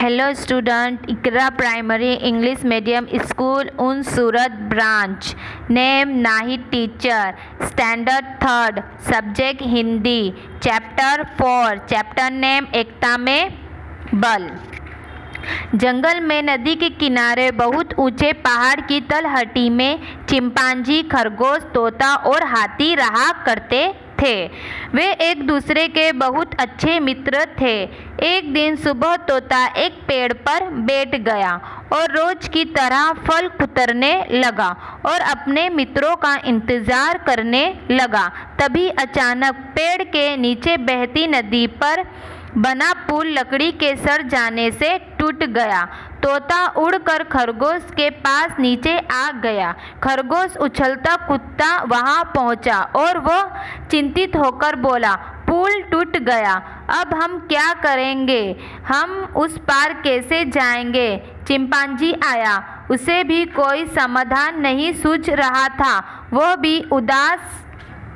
Hello student, Ikra Primary English Medium School un Surat branch. Name Nahid teacher. Standard 3rd. Subject Hindi. Chapter 4. Chapter name एकता में बल। जंगल में नदी के किनारे बहुत ऊंचे पहाड़ की तलहटी में चिंपांजी, खरगोश, तोता और हाथी रहा करते थे। वे एक दूसरे के बहुत अच्छे मित्र थे। एक दिन सुबह तोता एक पेड़ पर बैठ गया और रोज की तरह फल कुतरने लगा और अपने मित्रों का इंतजार करने लगा। तभी अचानक पेड़ के नीचे बहती नदी पर बना पुल लकड़ी के सड़ जाने से टूट गया। तोता उड़कर खरगोश के पास नीचे आ गया। खरगोश उछलता कूदता वहां पहुंचा और वह चिंतित होकर बोला, पुल टूट गया, अब हम क्या करेंगे? हम उस पार कैसे जाएंगे? चिंपांजी आया। उसे भी कोई समाधान नहीं सूझ रहा था। वह भी उदास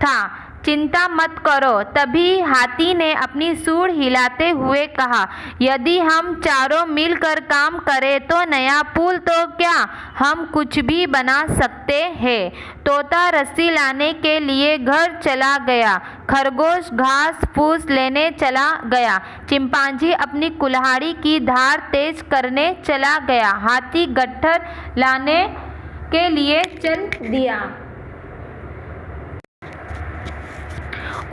था। चिंता मत करो। तभी हाथी ने अपनी सूंड हिलाते हुए कहा, यदि हम चारों मिलकर काम करें तो नया पुल तो क्या, हम कुछ भी बना सकते हैं। तोता रस्सी लाने के लिए घर चला गया। खरगोश घास फूस लेने चला गया। चिंपांजी अपनी कुल्हाड़ी की धार तेज करने चला गया। हाथी गट्ठर लाने के लिए चल दिया।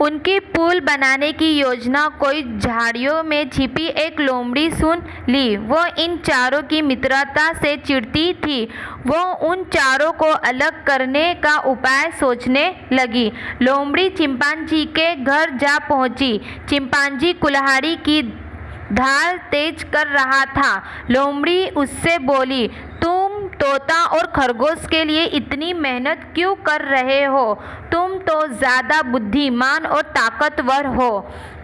उनकी पुल बनाने की योजना कोई झाड़ियों में छिपी एक लोमड़ी सुन ली। वो इन चारों की मित्रता से चिढ़ती थी। वो उन चारों को अलग करने का उपाय सोचने लगी। लोमड़ी चिंपांजी के घर जा पहुंची। चिंपांजी कुल्हाड़ी की धार तेज कर रहा था। लोमड़ी उससे बोली, तुम तोता और खरगोश के लिए इतनी मेहनत क्यों कर रहे हो? तुम तो ज़्यादा बुद्धिमान और ताकतवर हो।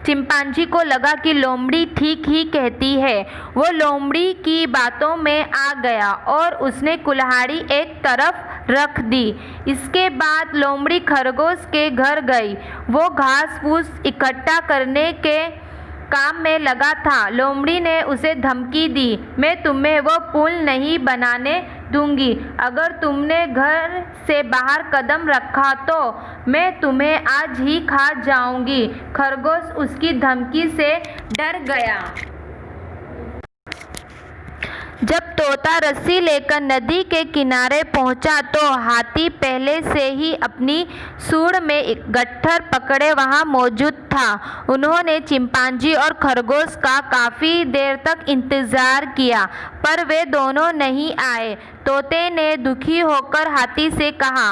चिंपांजी को लगा कि लोमड़ी ठीक ही कहती है। वो लोमड़ी की बातों में आ गया और उसने कुल्हाड़ी एक तरफ रख दी। इसके बाद लोमड़ी खरगोश के घर गई। वो घास फूस इकट्ठा करने के काम में लगा था। लोमड़ी ने उसे धमकी दी, मैं तुम्हें वो पुल नहीं बनाने दूंगी। अगर तुमने घर से बाहर कदम रखा तो मैं तुम्हें आज ही खा जाऊंगी। खरगोश उसकी धमकी से डर गया। जब तोता रस्सी लेकर नदी के किनारे पहुंचा तो हाथी पहले से ही अपनी सूंड में गट्ठर पकड़े वहां मौजूद था। उन्होंने चिंपांजी और खरगोश का काफ़ी देर तक इंतज़ार किया, पर वे दोनों नहीं आए। तोते ने दुखी होकर हाथी से कहा,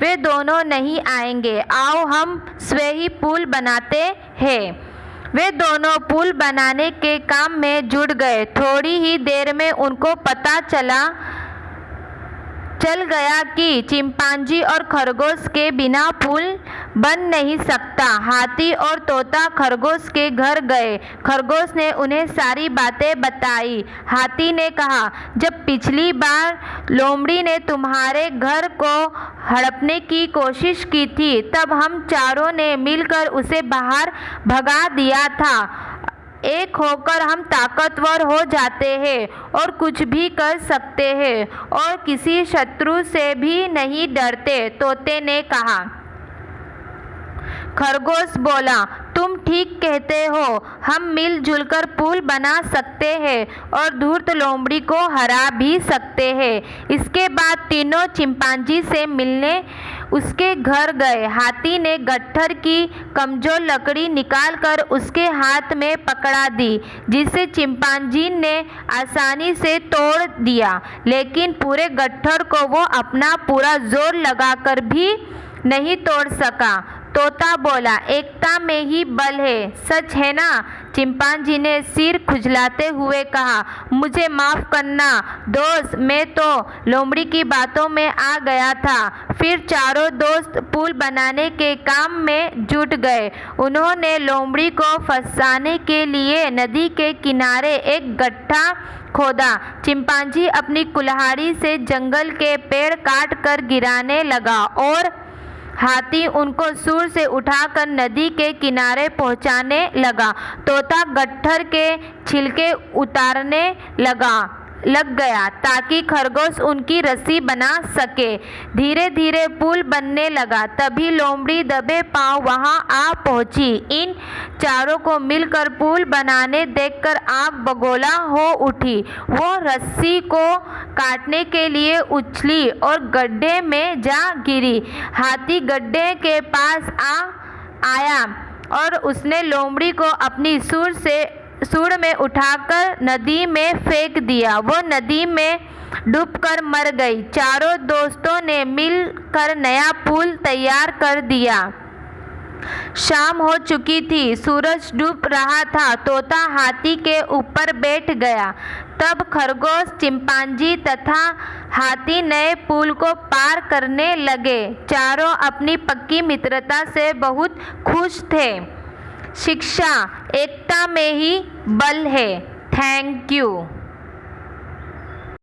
वे दोनों नहीं आएंगे, आओ हम स्वयं ही पुल बनाते हैं। वे दोनों पुल बनाने के काम में जुट गए। थोड़ी ही देर में उनको पता चल गया कि चिंपांजी और खरगोश के बिना पुल बन नहीं सकता। हाथी और तोता खरगोश के घर गए। खरगोश ने उन्हें सारी बातें बताई। हाथी ने कहा, जब पिछली बार लोमड़ी ने तुम्हारे घर को हड़पने की कोशिश की थी तब हम चारों ने मिलकर उसे बाहर भगा दिया था। एक होकर हम ताकतवर हो जाते हैं और कुछ भी कर सकते हैं और किसी शत्रु से भी नहीं डरते। तोते ने कहा। खरगोश बोला, तुम ठीक कहते हो, हम मिलजुल कर पुल बना सकते हैं और धूर्त लोमड़ी को हरा भी सकते हैं। इसके बाद तीनों चिंपांजी से मिलने उसके घर गए। हाथी ने गट्ठर की कमजोर लकड़ी निकालकर उसके हाथ में पकड़ा दी, जिसे चिंपांजी ने आसानी से तोड़ दिया, लेकिन पूरे गट्ठर को वो अपना पूरा जोर लगाकर भी नहीं तोड़ सका। तोता बोला, एकता में ही बल है, सच है ना? चिंपांजी ने सिर खुजलाते हुए कहा, मुझे माफ़ करना दोस्त, मैं तो लोमड़ी की बातों में आ गया था। फिर चारों दोस्त पुल बनाने के काम में जुट गए। उन्होंने लोमड़ी को फंसाने के लिए नदी के किनारे एक गड्ढा खोदा। चिंपांजी अपनी कुल्हाड़ी से जंगल के पेड़ काट कर गिराने लगा और हाथी उनको सूर से उठाकर नदी के किनारे पहुंचाने लगा। तोता गट्ठर के छिलके उतारने लग गया ताकि खरगोश उनकी रस्सी बना सके। धीरे धीरे पुल बनने लगा। तभी लोमड़ी दबे पांव वहां आ पहुंची। इन चारों को मिलकर पुल बनाने देखकर आग बगोला हो उठी। वो रस्सी को काटने के लिए उछली और गड्ढे में जा गिरी। हाथी गड्ढे के पास आया और उसने लोमड़ी को अपनी सूंड में उठाकर नदी में फेंक दिया। वो नदी में डूबकर मर गई। चारों दोस्तों ने मिलकर नया पुल तैयार कर दिया। शाम हो चुकी थी, सूरज डूब रहा था। तोता हाथी के ऊपर बैठ गया। तब खरगोश, चिंपांजी तथा हाथी नए पुल को पार करने लगे। चारों अपनी पक्की मित्रता से बहुत खुश थे। शिक्षा एकता में ही बल है। Thank you.